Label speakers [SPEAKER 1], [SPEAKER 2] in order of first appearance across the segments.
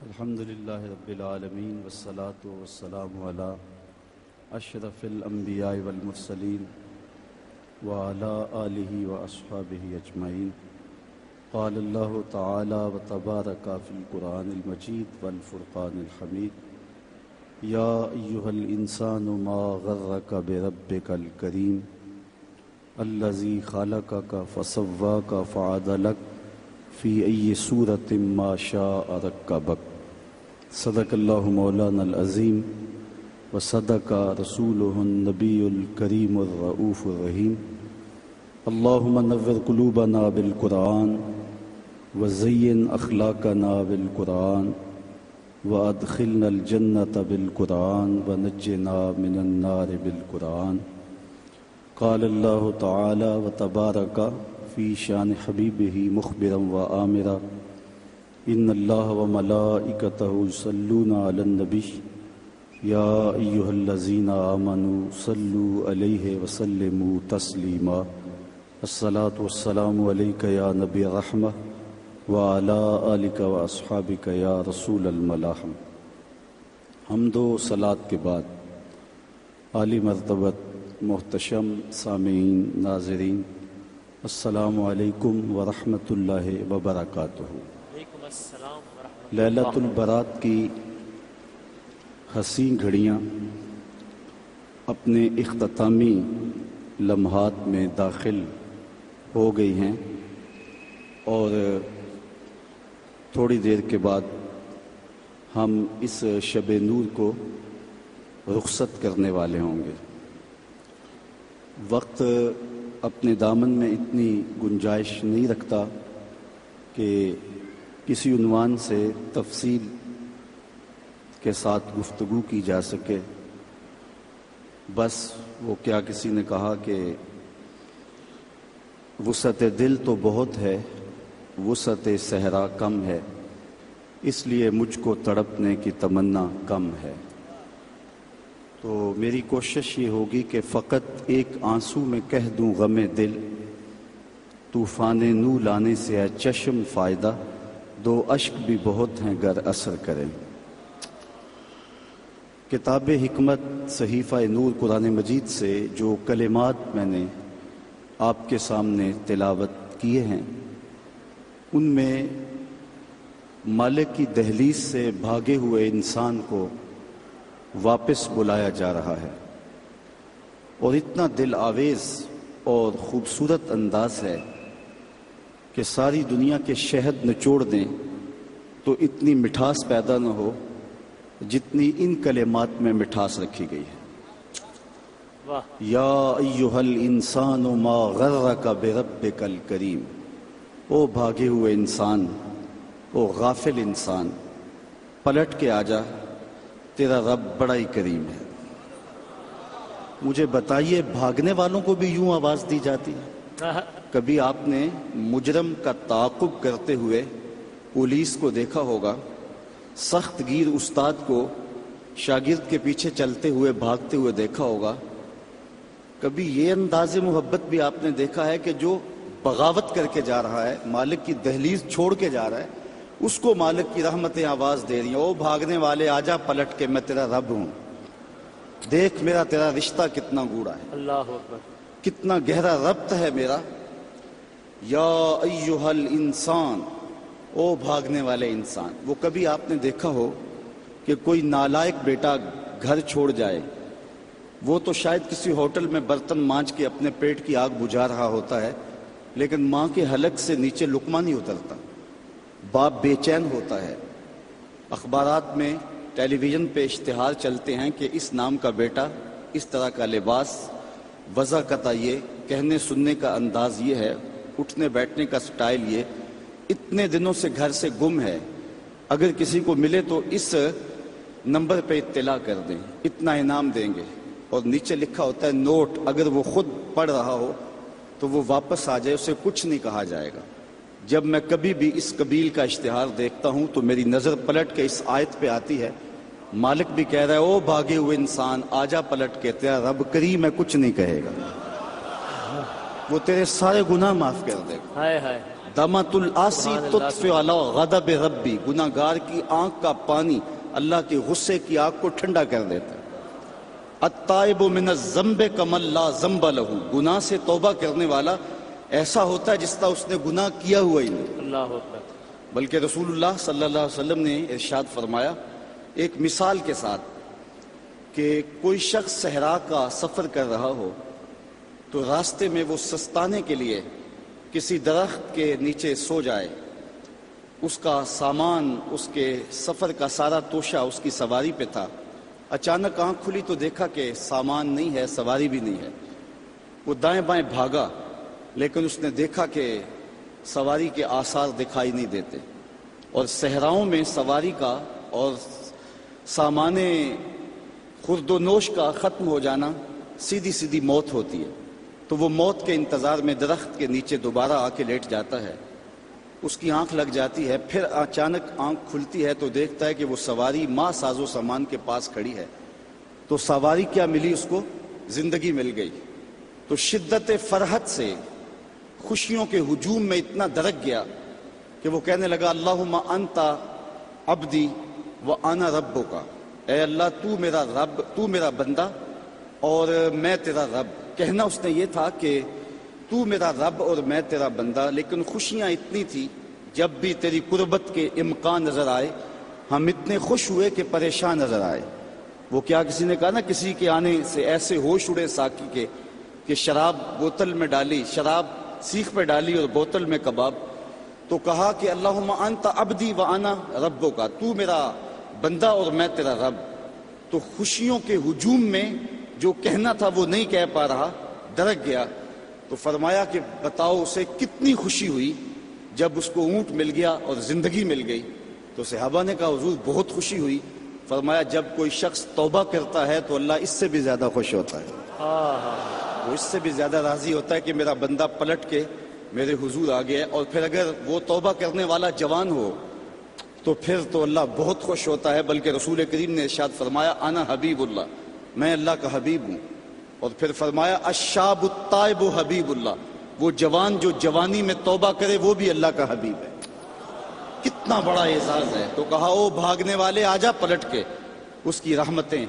[SPEAKER 1] الحمدللہ رب العالمین والصلاة والسلام علی اشرف الانبیاء والمرسلین وعلی آلہ واصحابہ اجمعین. قال اللہ تعالی وتبارک فی القرآن المجید والفرقان الحمید. یا ایہا الانسان ما غرک بربک الکریم الذی خلقک فسواک فعدلک فی ای صورت ما شاء رکبک. صدق اللہ مولانا العظیم وصدق رسولہ النبی الکریم الرؤوف الرحیم. اللہم نور قلوبنا بالقرآن وزین اخلاقنا بالقرآن وادخلنا الجنۃ بالقرآن ونجنا من النار بالقرآن. قال اللہ تعالی وتبارک فی شان حبیبہ مخبرا وآمرا ان اللہ وملائکتہ یصلون علی النبی یا ایہا الذین آمنوا صلوا علیہ وسلموا تسلیما. الصلاۃ والسلام علیک یا نبی رحمہ وعلی آلک واصحابک یا رسول الملاحم. حمد و صلاۃ کے بعد عالی مرتبت محتشم سامعین ناظرین السلام علیکم ورحمۃ اللہ وبرکاتہ. لیلۃ البرات کی حسین گھڑیاں اپنے اختتامی لمحات میں داخل ہو گئی ہیں اور تھوڑی دیر کے بعد ہم اس شب نور کو رخصت کرنے والے ہوں گے. وقت اپنے دامن میں اتنی گنجائش نہیں رکھتا کہ کسی عنوان سے تفصیل کے ساتھ گفتگو کی جا سکے. بس وہ کیا کسی نے کہا کہ وسعت دل تو بہت ہے وسعت صحرا کم ہے اس لیے مجھ کو تڑپنے کی تمنا کم ہے. تو میری کوشش یہ ہوگی کہ فقط ایک آنسو میں کہہ دوں غم دل طوفان نو لانے سے ہے چشم فائدہ دو اشک بھی بہت ہیں گر اثر کریں. کتاب حکمت صحیفہ نور قرآن مجید سے جو کلمات میں نے آپ کے سامنے تلاوت کیے ہیں ان میں مالک کی دہلیز سے بھاگے ہوئے انسان کو واپس بلایا جا رہا ہے اور اتنا دل آویز اور خوبصورت انداز ہے کہ ساری دنیا کے شہد نچوڑ دیں تو اتنی مٹھاس پیدا نہ ہو جتنی ان کلمات میں مٹھاس رکھی گئی ہے. یا ایہا الانسان ما غرک بربک الکریم. او بھاگے ہوئے انسان او غافل انسان پلٹ کے آجا تیرا رب بڑا ہی کریم ہے. مجھے بتائیے بھاگنے والوں کو بھی یوں آواز دی جاتی ہے؟ کبھی آپ نے مجرم کا تعاقب کرتے ہوئے پولیس کو دیکھا ہوگا سخت گیر استاد کو شاگرد کے پیچھے چلتے ہوئے بھاگتے ہوئے دیکھا ہوگا. کبھی یہ انداز محبت بھی آپ نے دیکھا ہے کہ جو بغاوت کر کے جا رہا ہے مالک کی دہلیز چھوڑ کے جا رہا ہے اس کو مالک کی رحمتیں آواز دے رہی ہیں او بھاگنے والے آجا پلٹ کے میں تیرا رب ہوں دیکھ میرا تیرا رشتہ کتنا گوڑا ہے
[SPEAKER 2] اللہ اکبر
[SPEAKER 1] کتنا گہرا ربط ہے میرا. یا ایہا الانسان او بھاگنے والے انسان. وہ کبھی آپ نے دیکھا ہو کہ کوئی نالائق بیٹا گھر چھوڑ جائے وہ تو شاید کسی ہوٹل میں برتن مانج کے اپنے پیٹ کی آگ بجھا رہا ہوتا ہے لیکن ماں کے حلق سے نیچے لقمہ نہیں اترتا. باپ بے چین ہوتا ہے. اخبارات میں ٹیلی ویژن پہ اشتہار چلتے ہیں کہ اس نام کا بیٹا اس طرح کا لباس وضع قطع یہ کہنے سننے کا انداز یہ ہے اٹھنے بیٹھنے کا سٹائل یہ اتنے دنوں سے گھر سے گم ہے اگر کسی کو ملے تو اس نمبر پہ اطلاع کر دیں اتنا انعام دیں گے. اور نیچے لکھا ہوتا ہے نوٹ اگر وہ خود پڑھ رہا ہو تو وہ واپس آ جائے اسے کچھ نہیں کہا جائے گا. جب میں کبھی بھی اس قبیل کا اشتہار دیکھتا ہوں تو میری نظر پلٹ کے اس آیت پہ آتی ہے مالک بھی کہہ رہا ہے او بھاگے ہوئے انسان آجا پلٹ کے تیرا رب کریم ہے کچھ نہیں کہے گا وہ تیرے سارے گناہ معاف کر دے گا. دمت العاصی تطفئ علی غضب ربی، گناہ گار کی آنکھ کا پانی اللہ کے غصے کی آگ کو ٹھنڈا کر دیتا ہے۔ التائب من الذنب کمن لا ذنب لہ، گناہ سے توبہ کرنے والا ایسا ہوتا ہے جس طرح اس نے گناہ کیا ہوا ہی نہیں۔
[SPEAKER 2] اللہ اکبر۔
[SPEAKER 1] بلکہ رسول اللہ صلی اللہ علیہ وسلم نے ارشاد فرمایا ایک مثال کے ساتھ کہ کوئی شخص صحرا کا سفر کر رہا ہو تو راستے میں وہ سستانے کے لیے کسی درخت کے نیچے سو جائے، اس کا سامان، اس کے سفر کا سارا توشہ اس کی سواری پہ تھا، اچانک آنکھ کھلی تو دیکھا کہ سامان نہیں ہے، سواری بھی نہیں ہے۔ وہ دائیں بائیں بھاگا لیکن اس نے دیکھا کہ سواری کے آثار دکھائی نہیں دیتے، اور صحراؤں میں سواری کا اور سامان خورد و نوش کا ختم ہو جانا سیدھی سیدھی موت ہوتی ہے۔ تو وہ موت کے انتظار میں درخت کے نیچے دوبارہ آ کے لیٹ جاتا ہے، اس کی آنکھ لگ جاتی ہے، پھر اچانک آنکھ کھلتی ہے تو دیکھتا ہے کہ وہ سواری ماں ساز و سامان کے پاس کھڑی ہے۔ تو سواری کیا ملی اس کو؟ زندگی مل گئی۔ تو شدت فرحت سے خوشیوں کے ہجوم میں اتنا درک گیا کہ وہ کہنے لگا اللہم انت عبدی وانا ربک، اے اللہ تو میرا رب، تو میرا بندہ اور میں تیرا رب۔ کہنا اس نے یہ تھا کہ تو میرا رب اور میں تیرا بندہ، لیکن خوشیاں اتنی تھی جب بھی تیری قربت کے امکان نظر آئے ہم اتنے خوش ہوئے کہ پریشان نظر آئے۔ وہ کیا کسی نے کہا نا کسی کے آنے سے ایسے ہوش اڑے ساقی کے کہ شراب بوتل میں ڈالی، شراب سیخ پہ ڈالی اور بوتل میں کباب، تو کہا کہ اللہم انت عبدی وانا ربک، تو میرا بندہ اور میں تیرا رب۔ تو خوشیوں کے ہجوم میں جو کہنا تھا وہ نہیں کہہ پا رہا، درک گیا۔ تو فرمایا کہ بتاؤ اسے کتنی خوشی ہوئی جب اس کو اونٹ مل گیا اور زندگی مل گئی۔ تو صحابہ نے کہا حضور بہت خوشی ہوئی۔ فرمایا جب کوئی شخص توبہ کرتا ہے تو اللہ اس سے بھی زیادہ خوش ہوتا ہے، وہ اس سے بھی زیادہ راضی ہوتا ہے کہ میرا بندہ پلٹ کے میرے حضور آ گیا۔ اور پھر اگر وہ توبہ کرنے والا جوان ہو تو پھر تو اللہ بہت خوش ہوتا ہے۔ بلکہ رسول کریم نے ارشاد فرمایا انا حبیب اللہ، میں اللہ کا حبیب ہوں۔ اور پھر فرمایا الشاب التائب حبیب اللہ، وہ جوان جو جوانی میں توبہ کرے وہ بھی اللہ کا حبیب ہے۔ کتنا بڑا اعزاز ہے۔ تو کہا او بھاگنے والے آجا پلٹ کے، اس کی رحمتیں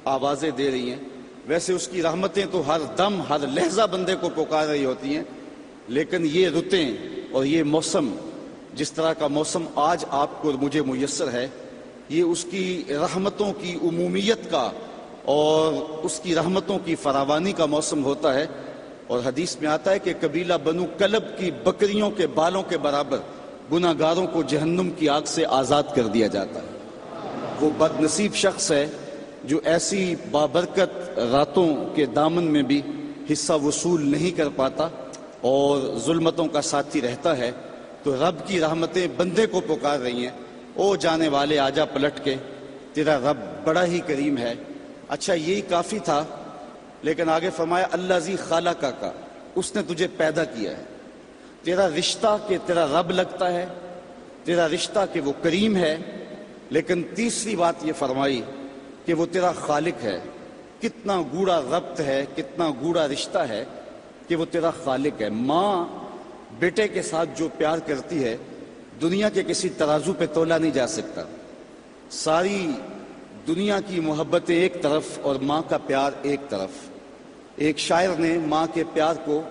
[SPEAKER 1] آوازیں دے رہی ہیں۔ ویسے اس کی رحمتیں تو ہر دم ہر لہجہ بندے کو پکار رہی ہوتی ہیں، لیکن یہ رتیں اور یہ موسم، جس طرح کا موسم آج آپ کو اور مجھے میسر ہے، یہ اس کی رحمتوں کی عمومیت کا اور اس کی رحمتوں کی فراوانی کا موسم ہوتا ہے۔ اور حدیث میں آتا ہے کہ قبیلہ بنو کلب کی بکریوں کے بالوں کے برابر گناہ گاروں کو جہنم کی آگ سے آزاد کر دیا جاتا ہے۔ وہ بد نصیب شخص ہے جو ایسی بابرکت راتوں کے دامن میں بھی حصہ وصول نہیں کر پاتا اور ظلمتوں کا ساتھی رہتا ہے۔ تو رب کی رحمتیں بندے کو پکار رہی ہیں، او جانے والے آجا پلٹ کے، تیرا رب بڑا ہی کریم ہے۔ اچھا یہی کافی تھا، لیکن آگے فرمایا الذی خلقک کا، اس نے تجھے پیدا کیا ہے۔ تیرا رشتہ کہ تیرا رب لگتا ہے، تیرا رشتہ کہ وہ کریم ہے، لیکن تیسری بات یہ فرمائی کہ وہ تیرا خالق ہے۔ کتنا گوڑا ربط ہے، کتنا گوڑا رشتہ ہے کہ وہ تیرا خالق ہے۔ ماں بیٹے کے ساتھ جو پیار کرتی ہے دنیا کے کسی ترازو پہ تولا نہیں جا سکتا۔ ساری دنیا کی محبتیں ایک طرف اور ماں کا پیار ایک طرف۔ ایک شاعر نے ماں کے پیار کو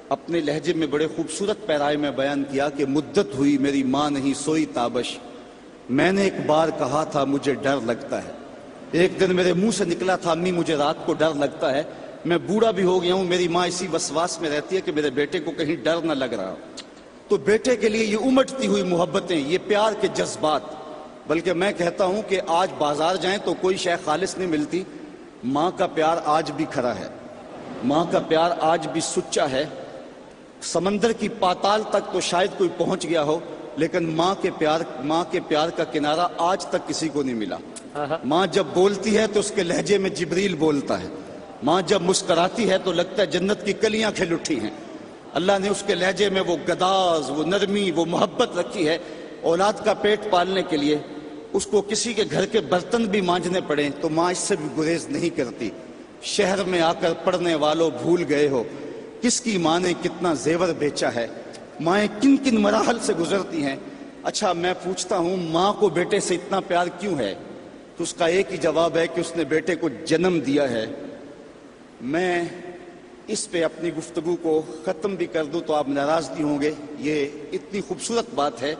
[SPEAKER 1] اپنے لہجے میں بڑے خوبصورت پیرائے میں بیان کیا کہ مدت ہوئی میری ماں نہیں سوئی تابش، میں نے ایک بار کہا تھا مجھے ڈر لگتا ہے۔ ایک دن میرے منہ سے نکلا تھا امی مجھے رات کو ڈر لگتا ہے۔ میں بوڑھا بھی ہو گیا ہوں، میری ماں اسی وسواس میں رہتی ہے کہ میرے بیٹے کو کہیں ڈر نہ لگ رہا۔ تو بیٹے کے لیے یہ امٹتی ہوئی محبتیں، یہ پیار کے جذبات، بلکہ میں کہتا ہوں کہ آج بازار جائیں تو کوئی شے خالص نہیں ملتی، ماں کا پیار آج بھی کھڑا ہے، ماں کا پیار آج بھی سچا ہے۔ سمندر کی پاتال تک تو شاید کوئی پہنچ گیا ہو، لیکن ماں کے پیار کا کنارہ آج تک کسی کو نہیں ملا۔ ماں جب بولتی ہے تو اس کے لہجے میں جبریل بولتا ہے، ماں جب مسکراتی ہے تو لگتا ہے جنت کی کلیاں کھل اٹھی ہیں۔ اللہ نے اس کے لہجے میں وہ گداز، وہ نرمی، وہ محبت رکھی ہے۔ اولاد کا پیٹ پالنے کے لیے اس کو کسی کے گھر کے برتن بھی مانجنے پڑیں تو ماں اس سے بھی گریز نہیں کرتی۔ شہر میں آ کر پڑھنے والوں بھول گئے ہو کس کی ماں نے کتنا زیور بیچا ہے، مائیں کن کن مراحل سے گزرتی ہیں. اچھا میں پوچھتا ہوں ماں کو بیٹے سے اتنا پیار کیوں ہے؟ تو اس کا ایک ہی جواب ہے کہ اس نے بیٹے کو جنم دیا ہے. میں اس پہ اپنی گفتگو کو ختم بھی کر دوں تو آپ ناراض نہیں ہوں گے. یہ اتنی خوبصورت بات ہے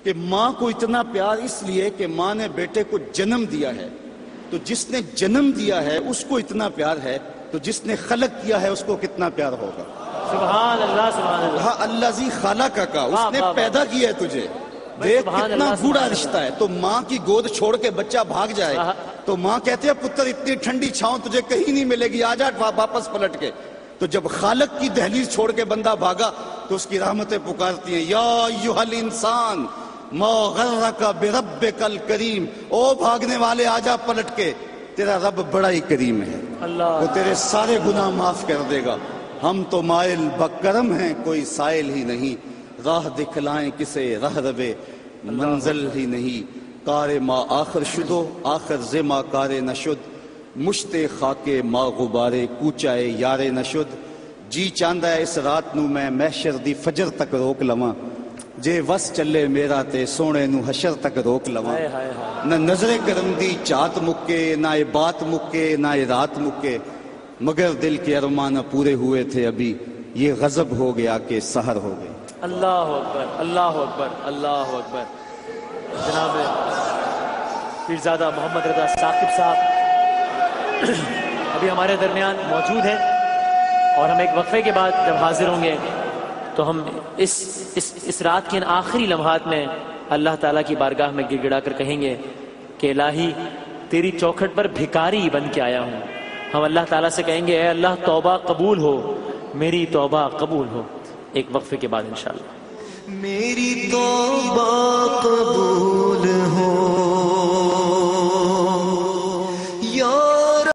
[SPEAKER 1] کہ ماں کو اتنا پیار اس لیے کہ ماں نے بیٹے کو جنم دیا ہے. تو جس نے جنم دیا ہے اس کو اتنا پیار ہے تو جس نے خلق کیا ہے اس کو کتنا پیار ہوگا؟
[SPEAKER 2] سبحان اللہ سبحان اللہ.
[SPEAKER 1] کہا اللہ زی خالقہ کا، اس نے پیدا کیا ہے تجھے. دیکھ کتنا گوڑا رشتہ ہے. تو ماں کی گود چھوڑ کے بچہ بھاگ جائے تو ماں کہتے ہیں پتر اتنی ٹھنڈی چھاؤں تجھے کہیں نہیں ملے گی، آ جا واپس پلٹ کے. تو جب خالق کی دہلیز چھوڑ کے بندہ بھاگا تو اس کی رحمتیں پکارتی ہیں یا ایھا الانسان ما غرک بربک الکریم. او بھاگنے والے آ جا پلٹ کے، تیرا رب بڑا ہی کریم ہے، وہ تیرے سارے گناہ معاف کر دے گا. ہم تو مائل بکرم ہیں کوئی سائل ہی نہیں، راہ دکھلائیں کسے رہ روے منزل ہی نہیں. کار ما آخر شدو آخر ز ما کار نشد، مشت خاک ما غبارے کوچائے یارے نشد. جی چاندہ ہے اس رات نو میں محشر دی فجر تک روک لواں، جے وس چلے میرا تے سونے نو حشر تک روک لواں. نہ نظر کرم دی چات مکے، نہ اے بات مکے، نہ اے رات مکے، مگر دل کے ارمان پورے ہوئے تھے ابھی، یہ غضب ہو گیا کہ سحر ہو گئی.
[SPEAKER 2] اللہ اکبر اللہ اکبر اللہ اکبر. جناب پیرزادہ محمد رضا ثاقب صاحب ابھی ہمارے درمیان موجود ہیں اور ہم ایک وقفے کے بعد جب حاضر ہوں گے تو ہم اس رات کے ان آخری لمحات میں اللہ تعالیٰ کی بارگاہ میں گڑ گڑا کر کہیں گے کہ الہی تیری چوکھٹ پر بھکاری بن کے آیا ہوں. ہم اللہ تعالیٰ سے کہیں گے اے اللہ توبہ قبول ہو، میری توبہ قبول ہو. ایک وقفے کے بعد انشاءاللہ.
[SPEAKER 3] میری توبہ